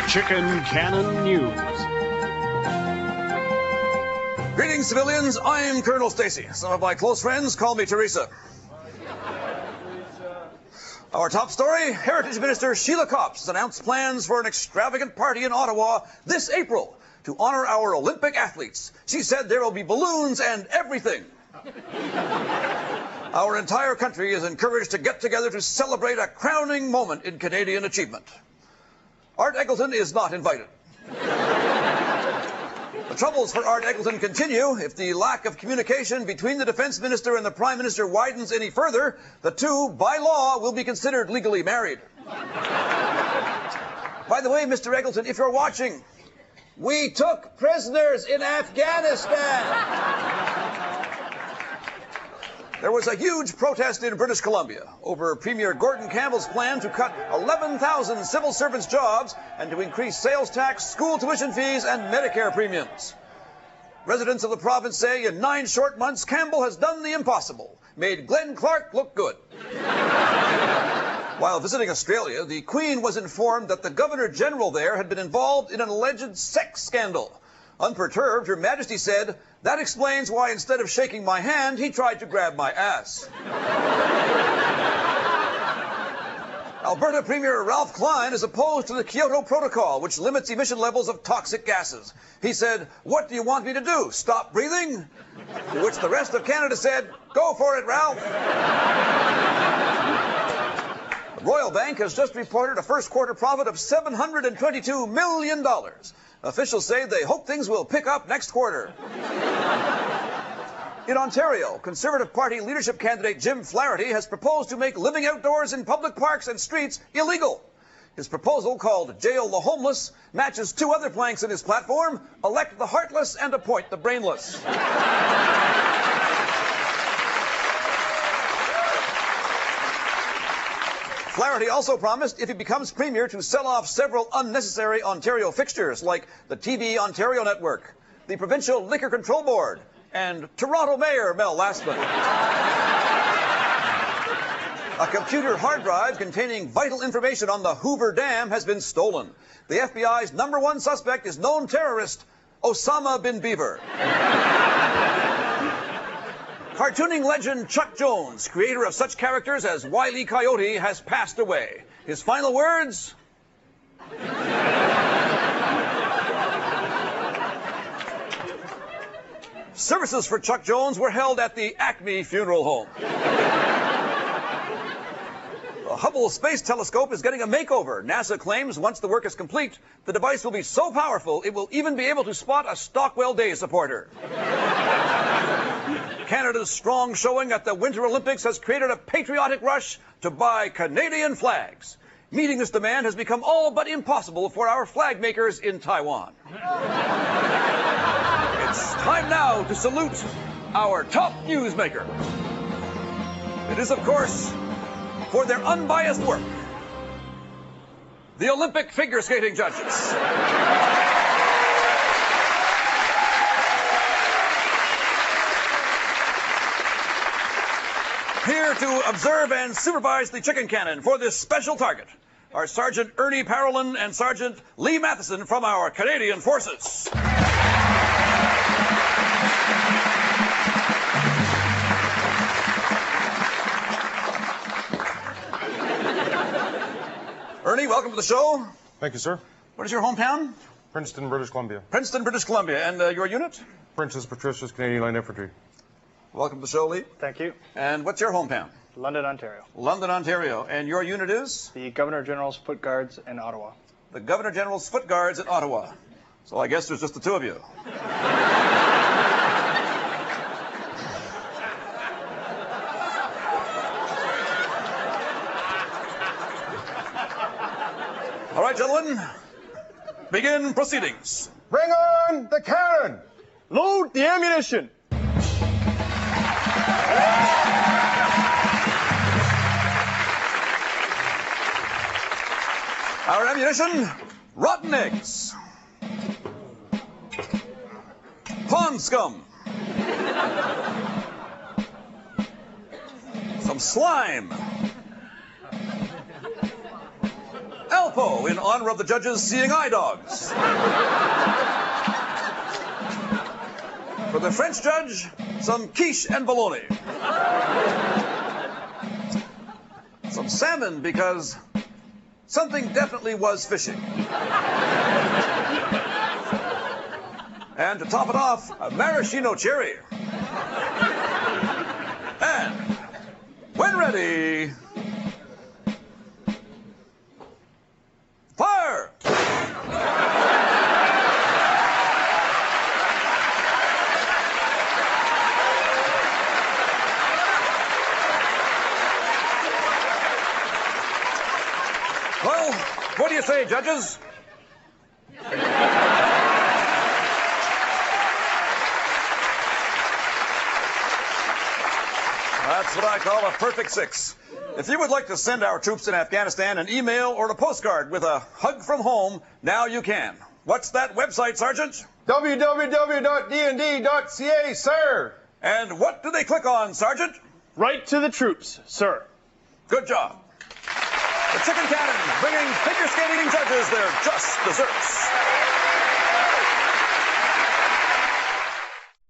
Chicken Cannon News. Greetings, civilians. I'm Colonel Stacy. Some of my close friends call me Teresa. Our top story, Heritage Minister Sheila Copps has announced plans for an extravagant party in Ottawa this April to honor our Olympic athletes. She said there will be balloons and everything. Our entire country is encouraged to get together to celebrate a crowning moment in Canadian achievement. Art Eggleton is not invited. The troubles for Art Eggleton continue. If the lack of communication between the Defence Minister and the Prime Minister widens any further, the two, by law, will be considered legally married. By the way, Mr. Eggleton, if you're watching, we took prisoners in Afghanistan. There was a huge protest in British Columbia over Premier Gordon Campbell's plan to cut 11,000 civil servants' jobs and to increase sales tax, school tuition fees, and Medicare premiums. Residents of the province say in 9 short months, Campbell has done the impossible, made Glenn Clark look good. While visiting Australia, the Queen was informed that the Governor-General there had been involved in an alleged sex scandal. Unperturbed, Her Majesty said, "That explains why instead of shaking my hand, he tried to grab my ass." Alberta Premier Ralph Klein is opposed to the Kyoto Protocol, which limits emission levels of toxic gases. He said, "What do you want me to do, stop breathing?" To which the rest of Canada said, "Go for it, Ralph." The Royal Bank has just reported a first quarter profit of $722 million. Officials say they hope things will pick up next quarter. In Ontario, Conservative Party leadership candidate Jim Flaherty has proposed to make living outdoors in public parks and streets illegal. His proposal, called Jail the Homeless, matches 2 other planks in his platform: elect the heartless and appoint the brainless. Flaherty also promised, if he becomes Premier, to sell off several unnecessary Ontario fixtures, like the TV Ontario Network, the Provincial Liquor Control Board, and Toronto Mayor Mel Lastman. A computer hard drive containing vital information on the Hoover Dam has been stolen. The FBI's #1 suspect is known terrorist Osama bin Beaver. Cartooning legend Chuck Jones, creator of such characters as Wile E. Coyote, has passed away. His final words? Services for Chuck Jones were held at the Acme Funeral Home. The Hubble Space Telescope is getting a makeover. NASA claims once the work is complete, the device will be so powerful it will even be able to spot a Stockwell Day supporter. Canada's strong showing at the Winter Olympics has created a patriotic rush to buy Canadian flags. Meeting this demand has become all but impossible for our flag makers in Taiwan. It's time now to salute our top newsmaker. It is, of course, for their unbiased work, the Olympic figure skating judges. Here to observe and supervise the chicken cannon for this special target are Sergeant Ernie Parolin and Sergeant Lee Matheson from our Canadian Forces. Ernie, welcome to the show. Thank you, sir. What is your hometown? Princeton, British Columbia. Princeton, British Columbia. And your unit? Princess Patricia's Canadian Line Infantry. Welcome to the show, Lee. Thank you. And what's your hometown? London, Ontario. London, Ontario. And your unit is? The Governor-General's Foot Guards in Ottawa. The Governor-General's Foot Guards in Ottawa. So I guess there's just the 2 of you. All right, gentlemen. Begin proceedings. Bring on the cannon! Load the ammunition! Our ammunition, rotten eggs, pond scum, some slime, chapeau in honor of the judges' seeing eye dogs. For the French judge, some quiche and bologna. Some salmon because something definitely was fishing. And to top it off, a maraschino cherry. And when ready, fire! Well, what do you say, judges? That's what I call a perfect six. If you would like to send our troops in Afghanistan an email or a postcard with a hug from home, now you can. What's that website, Sergeant? www.dnd.ca, sir. And what do they click on, Sergeant? Right to the troops, sir. Good job. The Chicken Cannon, bringing figure skating judges their just desserts.